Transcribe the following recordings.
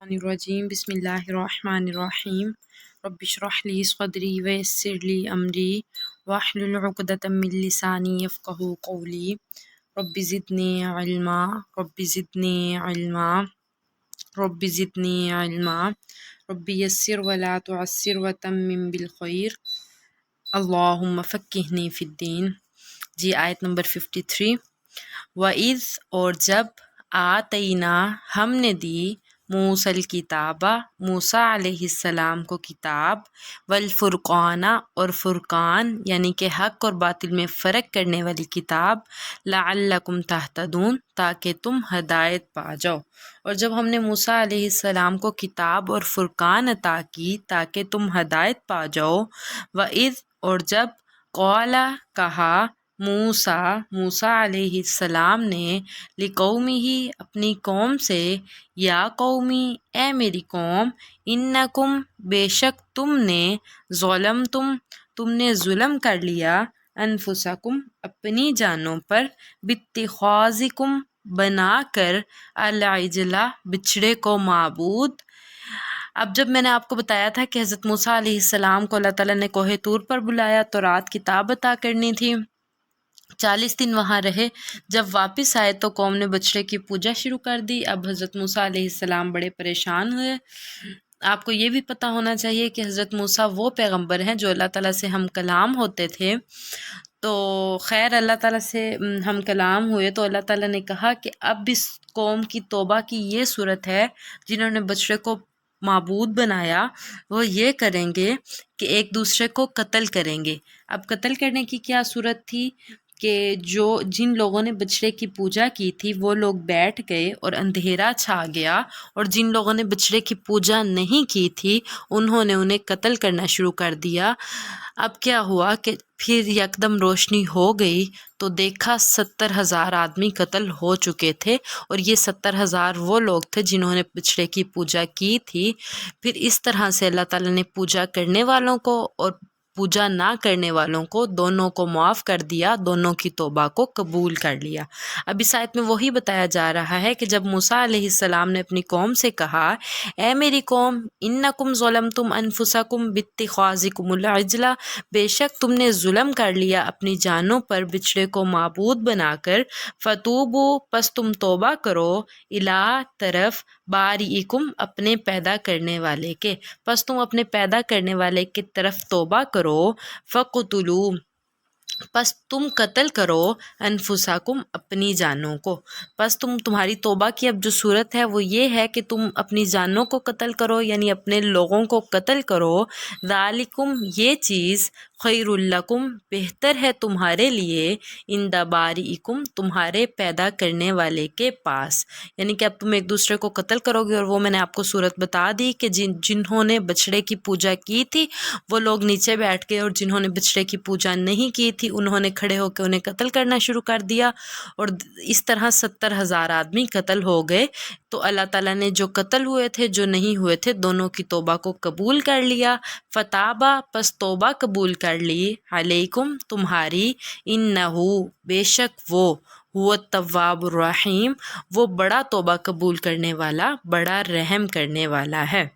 الرجیم بسم اللہ الرحمن الرحیم رب اشرح لی صدری ویسر لی امری واحلل عقدۃ من لسانی یفقہوا قولی رب زدنی علما رب زدنی علما رب زدنی علما رب یسر ولا تعسر وتمم بالخیر اللہم فقہنی فی الدین۔ جی آیت نمبر 53۔ وَإِذْ اور جب آتینا ہم نے دی موسیٰ الکتابہ موسیٰ علیہ السلام کو کتاب والفرقان اور فرقان یعنی کہ حق اور باطل میں فرق کرنے والی کتاب لعلکم تہتدون تاکہ تم ہدایت پا جاؤ۔ اور جب ہم نے موسیٰ علیہ السلام کو کتاب اور فرقان عطا کی تاکہ تم ہدایت پا جاؤ۔ وَإِذْ اور جب قال کہا موسیٰ علیہ السلام نے لقومہ اپنی قوم سے یا قومی اے میری قوم انکم بے شک تم نے تم نے ظلم کر لیا انفسکم اپنی جانوں پر باتخاذکم بنا کر العجلہ بچھڑے کو معبود۔ اب جب میں نے آپ کو بتایا تھا کہ حضرت موسیٰ علیہ السلام کو اللہ تعالیٰ نے کوہ طور پر بلایا تو رات کتاب عطا کرنی تھی، 40 دن وہاں رہے، جب واپس آئے تو قوم نے بچڑے کی پوجا شروع کر دی۔ اب حضرت موسیٰ علیہ السلام بڑے پریشان ہوئے۔ آپ کو یہ بھی پتہ ہونا چاہیے کہ حضرت موسیٰ وہ پیغمبر ہیں جو اللہ تعالیٰ سے ہم کلام ہوتے تھے۔ تو خیر اللہ تعالیٰ سے ہم کلام ہوئے تو اللہ تعالیٰ نے کہا کہ اب اس قوم کی توبہ کی یہ صورت ہے، جنہوں نے بچڑے کو معبود بنایا وہ یہ کریں گے کہ ایک دوسرے کو قتل کریں گے۔ اب قتل کرنے کی کیا صورت تھی کہ جن لوگوں نے بچڑے کی پوجا کی تھی وہ لوگ بیٹھ گئے اور اندھیرا چھا گیا، اور جن لوگوں نے بچڑے کی پوجا نہیں کی تھی انہوں نے انہیں قتل کرنا شروع کر دیا۔ اب کیا ہوا کہ پھر یکدم روشنی ہو گئی تو دیکھا 70,000 آدمی قتل ہو چکے تھے، اور یہ 70,000 وہ لوگ تھے جنہوں نے بچڑے کی پوجا کی تھی۔ پھر اس طرح سے اللہ تعالیٰ نے پوجا کرنے والوں کو اور پوجا نہ کرنے والوں کو دونوں کو معاف کر دیا، دونوں کی توبہ کو قبول کر لیا۔ اب اس آیت میں وہی بتایا جا رہا ہے کہ جب موسیٰ علیہ السلام نے اپنی قوم سے کہا اے میری قوم انکم ظلمتم انفسکم باتخاذکم العجلہ بے شک تم نے ظلم کر لیا اپنی جانوں پر بچڑے کو معبود بنا کر، فتوبو پس تم توبہ کرو، الی طرف بارئکم اپنے پیدا کرنے والے کے، پس تم اپنے پیدا کرنے والے کی طرف توبہ کرو، فقتلوا پس تم قتل کرو انفسکم اپنی جانوں کو۔ پس تمہاری توبہ کی اب جو صورت ہے وہ یہ ہے کہ تم اپنی جانوں کو قتل کرو، یعنی اپنے لوگوں کو قتل کرو۔ ذالکم یہ چیز خیر لکم بہتر ہے تمہارے لیے، عند بارئکم تمہارے پیدا کرنے والے کے پاس، یعنی کہ اب تم ایک دوسرے کو قتل کرو گے، اور وہ میں نے آپ کو صورت بتا دی کہ جنہوں نے بچڑے کی پوجا کی تھی وہ لوگ نیچے بیٹھ گئے، اور جنہوں نے بچڑے کی پوجا نہیں کی تھی انہوں نے کھڑے ہو کے انہیں قتل کرنا شروع کر دیا، اور اس طرح 70,000 آدمی قتل ہو گئے۔ تو اللہ تعالیٰ نے جو قتل ہوئے تھے جو نہیں ہوئے تھے دونوں کی توبہ کو قبول کر لیا۔ فتابہ پس توبہ قبول کر لی، علیکم تمہاری، انہو بے شک وہ، هو التواب الرحیم وہ بڑا توبہ قبول کرنے والا، بڑا رحم کرنے والا ہے۔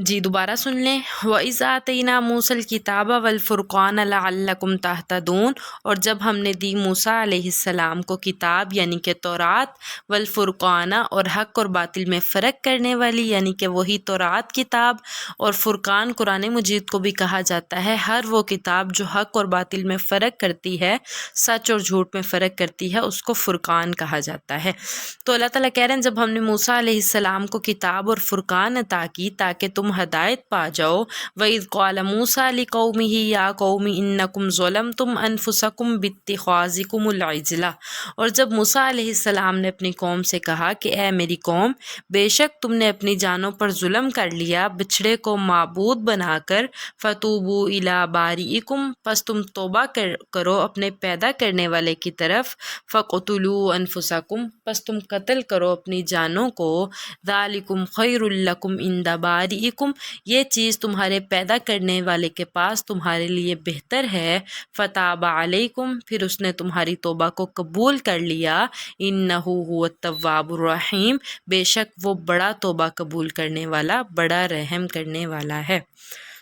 جی دوبارہ سن لیں۔ وَإِذْ آتَيْنَا مُوسَى الْكِتَابَ وَالْفُرْقَانَ لَعَلَّكُمْ تَهْتَدُونَ اور جب ہم نے دی موسیٰ علیہ السلام کو کتاب یعنی کہ تورات، والفرقان اور حق اور باطل میں فرق کرنے والی یعنی کہ وہی تورات کتاب، اور فرقان قرآن مجید کو بھی کہا جاتا ہے ہر وہ کتاب جو حق اور باطل میں فرق کرتی ہے، سچ اور جھوٹ میں فرق کرتی ہے، اس کو فرقان کہا جاتا ہے۔ تو اللہ تعالیٰ کہہ رہے ہیں جب ہم نے موسیٰ علیہ السلام کو کتاب اور فرقان عطا کی تاکہ تم ہدایت پا جاؤ۔ وَإِذْ قَالَ مُوسَىٰ لِقَوْمِهِ يَا قَوْمِ إِنَّكُمْ ظَلَمْتُمْ أَنفُسَكُمْ بِاتِّخَاذِكُمُ الْعِجْلَ اور جب موسیٰ علیہ السلام نے اپنی قوم سے کہا کہ اے میری قوم بے شک تم نے اپنی جانوں پر ظلم کر لیا بچھڑے کو معبود بنا کر، فَتُوبُوا إِلَىٰ بَارِئِكُمْ پس تم توبہ کرو اپنے پیدا کرنے والے کی طرف، فَقْتُلُوا أَنفُسَكُمْ پس تم قتل کرو اپنی جانوں کو، ذَلِكُمْ خَيْرٌ لکم عند بارئکم، یہ چیز تمہارے پیدا کرنے والے کے پاس تمہارے لیے بہتر ہے، فتاب علیکم، پھر اس نے تمہاری توبہ کو قبول کر لیا، انہ هو التواب الرحیم، بے شک وہ بڑا توبہ قبول کرنے والا، بڑا رحم کرنے والا ہے۔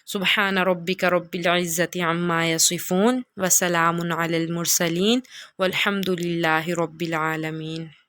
سبحان ربک رب العزت عما یصفون وسلام علی المرسلین والحمد للہ رب العالمین۔